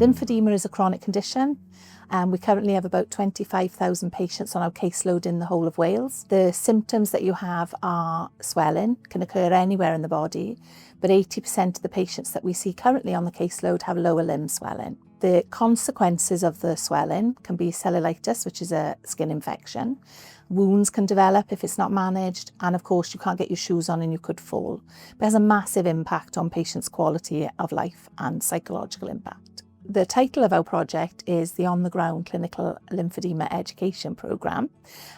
Lymphedema is a chronic condition. We currently have about 25,000 patients on our caseload in the whole of Wales. The symptoms that you have are swelling, can occur anywhere in the body, but 80% of the patients that we see currently on the caseload have lower limb swelling. The consequences of the swelling can be cellulitis, which is a skin infection. Wounds can develop if it's not managed, and of course you can't get your shoes on and you could fall. But it has a massive impact on patients' quality of life and psychological impact. The title of our project is the On-the-Ground Clinical Lymphedema Education Programme.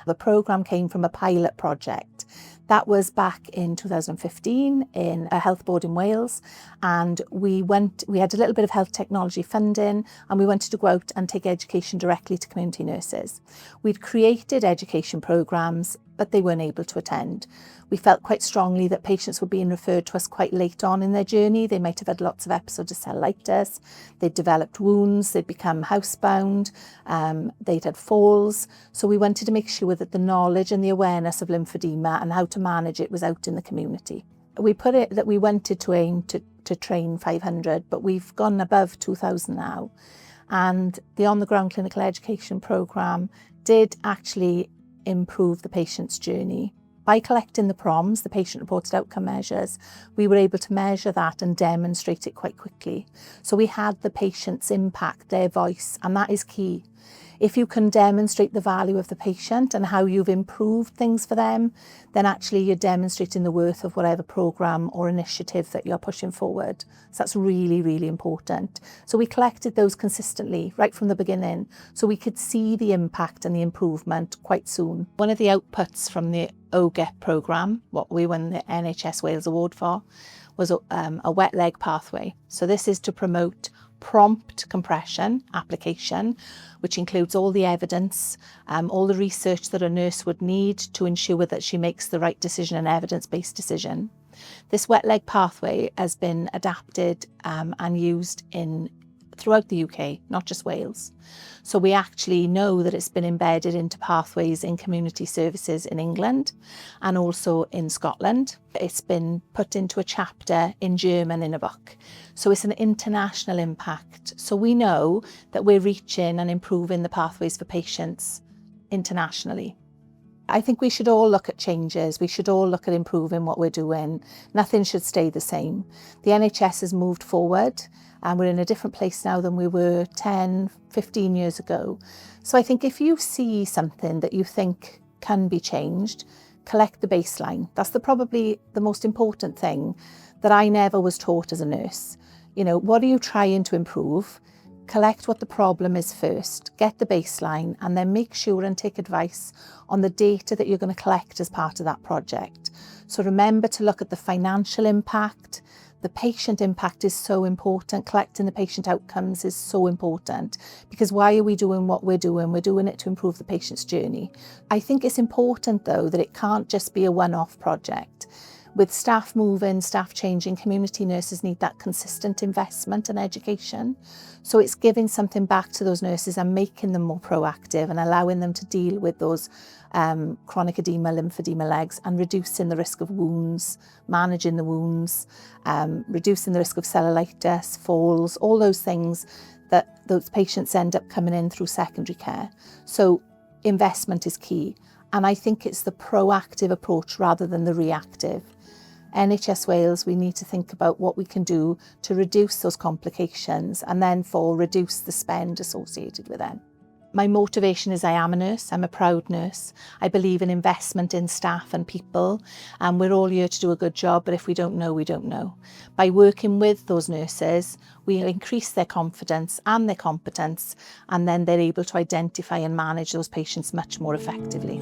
The programme came from a pilot project. That was back in 2015 in a health board in Wales, and we had a little bit of health technology funding, and we wanted to go out and take education directly to community nurses. We'd created education programmes, but they weren't able to attend. We felt quite strongly that patients were being referred to us quite late on in their journey. They might have had lots of episodes of cellulitis, they'd developed wounds, they'd become housebound, they'd had falls. So we wanted to make sure that the knowledge and the awareness of lymphedema and how to manage it was out in the community. We put it that we wanted to aim to train 500, but we've gone above 2,000 now. And the On-the-Ground Clinical Education Programme did actually improve the patient's journey. By collecting the PROMs, the patient reported outcome measures, we were able to measure that and demonstrate it quite quickly. So we had the patient's impact, their voice, and that is key. If you can demonstrate the value of the patient and how you've improved things for them, then actually you're demonstrating the worth of whatever programme or initiative that you're pushing forward. So that's really, really important. So we collected those consistently right from the beginning, so we could see the impact and the improvement quite soon. One of the outputs from the OGEP programme, what we won the NHS Wales Award for, was a wet leg pathway. So this is to promote prompt compression application, which includes all the evidence, all the research that a nurse would need to ensure that she makes the right decision, an evidence-based decision. This wet leg pathway has been adapted and used throughout the UK, not just Wales. So we actually know that it's been embedded into pathways in community services in England and also in Scotland. It's been put into a chapter in German in a book. So it's an international impact. So we know that we're reaching and improving the pathways for patients internationally. I think we should all look at changes. We should all look at improving what we're doing. Nothing should stay the same. The NHS has moved forward and we're in a different place now than we were 10, 15 years ago. So I think if you see something that you think can be changed, collect the baseline. That's probably the most important thing that I never was taught as a nurse. You know, what are you trying to improve? Collect what the problem is first, get the baseline, and then make sure and take advice on the data that you're going to collect as part of that project. So remember to look at the financial impact. The patient impact is so important. Collecting the patient outcomes is so important, because why are we doing what we're doing? We're doing it to improve the patient's journey. I think it's important though that it can't just be a one-off project. With staff moving, staff changing, community nurses need that consistent investment and education. So it's giving something back to those nurses and making them more proactive and allowing them to deal with those chronic edema, lymphedema legs, and reducing the risk of wounds, managing the wounds, reducing the risk of cellulitis, falls, all those things that those patients end up coming in through secondary care. So investment is key. And I think it's the proactive approach rather than the reactive. NHS Wales, we need to think about what we can do to reduce those complications and then reduce the spend associated with them. My motivation is I am a nurse, I'm a proud nurse. I believe in investment in staff and people, and we're all here to do a good job, but if we don't know, we don't know. By working with those nurses, we increase their confidence and their competence, and then they're able to identify and manage those patients much more effectively.